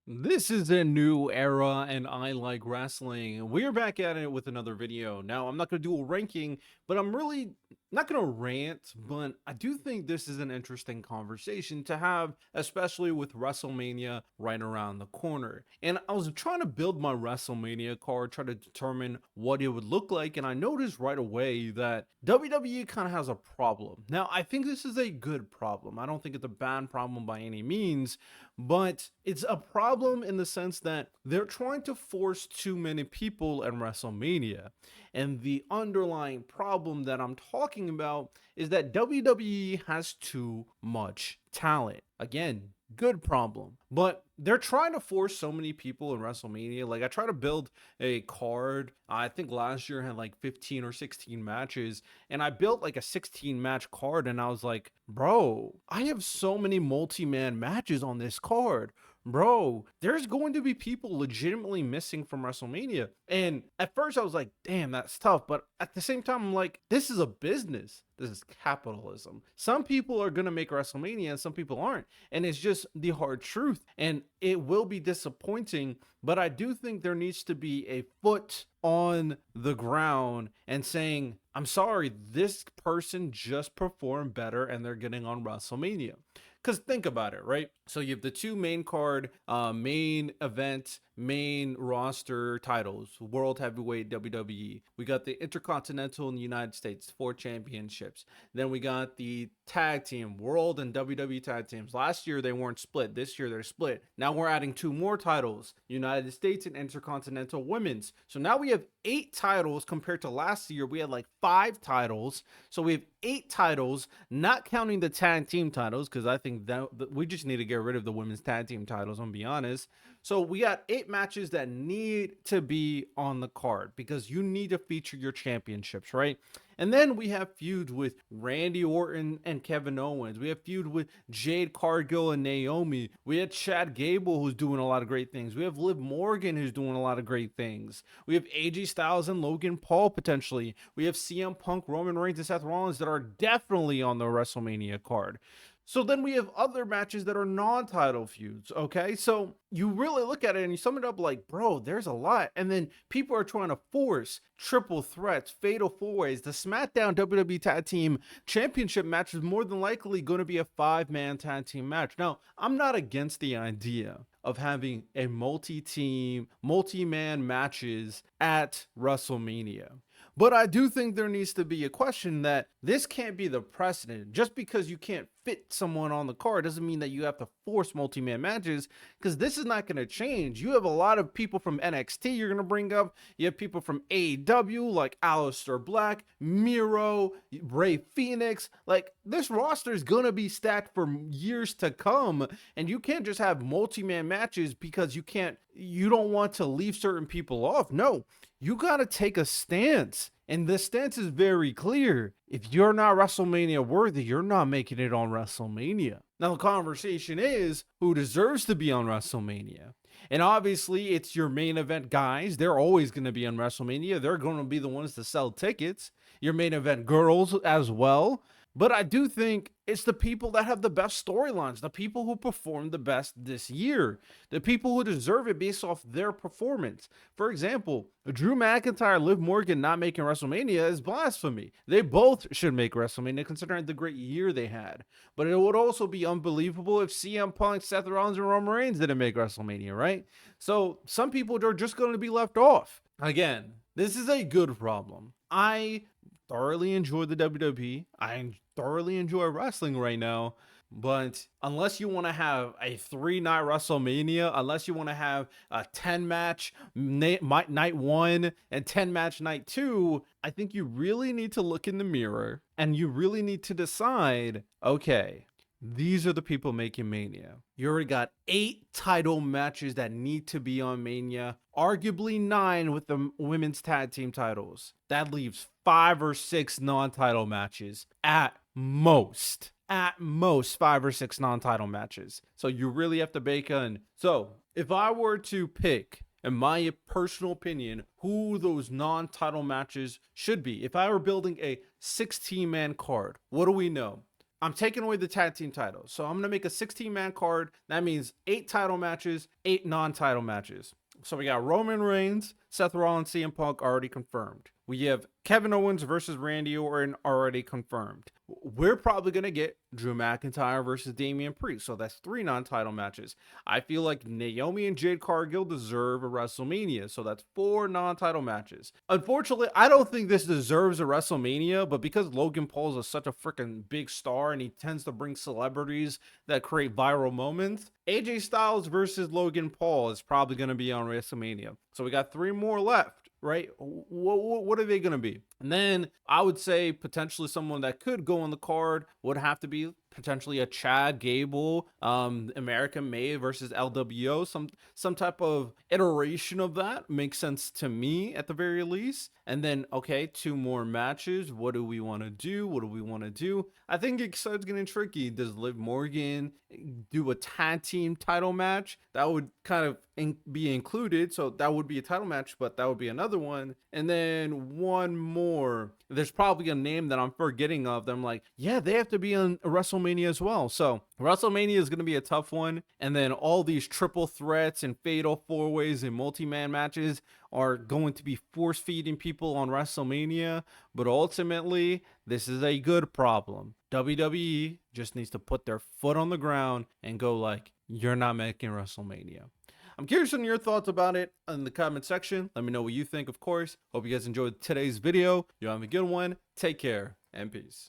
This is a new era and I like wrestling. We're back at it with another video. Now, I'm not going to do a ranking, but I'm really not going to rant, but I do think this is an interesting conversation to have, especially with WrestleMania right around the corner. And I was trying to build my WrestleMania card, try to determine what it would look like, and I noticed right away that WWE kind of has a problem. Now, I think this is a good problem. I don't think it's a bad problem by any means, but it's a problem in the sense that they're trying to force too many people in WrestleMania. And the underlying problem that I'm talking about is that WWE has too much talent. Again, good problem. But they're trying to force so many people in WrestleMania. Like, I try to build a card. I think last year had like 15 or 16 matches, and I built like a 16 match card, and I was like, bro, I have so many multi-man matches on this card. Bro, there's going to be people legitimately missing from WrestleMania. And at first I was like, damn, that's tough. But at the same time, I'm like, this is a business. This is capitalism. Some people are going to make WrestleMania and some people aren't. And it's just the hard truth. And it will be disappointing. But I do think there needs to be a foot on the ground and saying, I'm sorry, this person just performed better and they're getting on WrestleMania. Because think about it, right? So you have the two main card, main event, main roster titles, World Heavyweight WWE. We got the Intercontinental in the United States, 4 championships. Then we got the tag team, World and WWE tag teams. Last year they weren't split. This year they're split. Now we're adding 2 more titles, United States and Intercontinental Women's. So now we have 8 titles compared to last year. We had like 5 titles. So we have 8 titles, not counting the tag team titles, because I think that we just need to get rid of the women's tag team titles, I'm gonna be honest. So we got 8 matches that need to be on the card because you need to feature your championships, right? And then we have feuds with Randy Orton and Kevin Owens. We have feud with Jade Cargill and Naomi. We had Chad Gable, who's doing a lot of great things. We have Liv Morgan, who's doing a lot of great things. We have AJ Styles and Logan Paul potentially. We have CM Punk, Roman Reigns, and Seth Rollins that are definitely on the WrestleMania card. So then we have other matches that are non-title feuds, okay? So you really look at it and you sum it up like, bro, there's a lot. And then people are trying to force triple threats, fatal four-ways. The SmackDown WWE Tag Team Championship match is more than likely going to be a 5-man tag team match. Now, I'm not against the idea of having a multi-team, multi-man matches at WrestleMania. But I do think there needs to be a question that this can't be the precedent. Just because you can't fit someone on the card doesn't mean that you have to force multi-man matches, because this is not going to change. You have a lot of people from NXT you're going to bring up. You have people from AEW like Aleister Black, Miro, Ray Phoenix. Like, this roster is going to be stacked for years to come, and you can't just have multi-man matches because you don't want to leave certain people off. No, you got to take a stance. And the stance is very clear. If you're not WrestleMania worthy, you're not making it on WrestleMania. Now, the conversation is who deserves to be on WrestleMania. And obviously, it's your main event guys. They're always going to be on WrestleMania. They're going to be the ones to sell tickets. Your main event girls as well. But I do think it's the people that have the best storylines, the people who performed the best this year, the people who deserve it based off their performance. For example, Drew McIntyre, Liv Morgan not making WrestleMania is blasphemy. They both should make WrestleMania considering the great year they had. But it would also be unbelievable if CM Punk, Seth Rollins, and Roman Reigns didn't make WrestleMania, right? So some people are just going to be left off. Again, this is a good problem. I thoroughly enjoy the WWE. I thoroughly enjoy wrestling right now. But unless you want to have a 3-night WrestleMania, unless you want to have a 10-match night 1 and 10-match night 2, I think you really need to look in the mirror and you really need to decide, okay, these are the people making Mania. You already got 8 title matches that need to be on Mania, arguably 9 with the women's tag team titles. That leaves 5 or 6 non-title matches at most. At most 5 or 6 non-title matches. So you really have to bake in. So if I were to pick, in my personal opinion, who those non-title matches should be, if I were building a 16-man card, what do we know? I'm taking away the tag team titles. So I'm going to make a 16-man card. That means 8 title matches, 8 non-title matches. So we got Roman Reigns, Seth Rollins, CM Punk already confirmed. We have Kevin Owens versus Randy Orton already confirmed. We're probably going to get Drew McIntyre versus Damian Priest. So that's 3 non-title matches. I feel like Naomi and Jade Cargill deserve a WrestleMania. So that's 4 non-title matches. Unfortunately, I don't think this deserves a WrestleMania, but because Logan Paul is such a freaking big star and he tends to bring celebrities that create viral moments, AJ Styles versus Logan Paul is probably going to be on WrestleMania. So we got 3 more left, right? What are they going to be? And then I would say potentially someone that could go on the card would have to be potentially a Chad Gable, American Made versus LWO, some type of iteration of that makes sense to me at the very least. And then, okay, 2 more matches. What do we want to do? What do we want to do? I think it starts getting tricky. Does Liv Morgan do a tag team title match? That would kind of be included. So that would be a title match, but that would be another one. And then one more. There's probably a name that I'm forgetting of. That I'm like, yeah, they have to be on WrestleMania as well. So WrestleMania is going to be a tough one. And then all these triple threats and fatal 4-ways and multi-man matches are going to be force feeding people on WrestleMania. But ultimately, this is a good problem. WWE just needs to put their foot on the ground and go like, you're not making WrestleMania. I'm curious on your thoughts about it in the comment section. Let me know what you think, of course. Hope you guys enjoyed today's video. You have a good one. Take care and peace.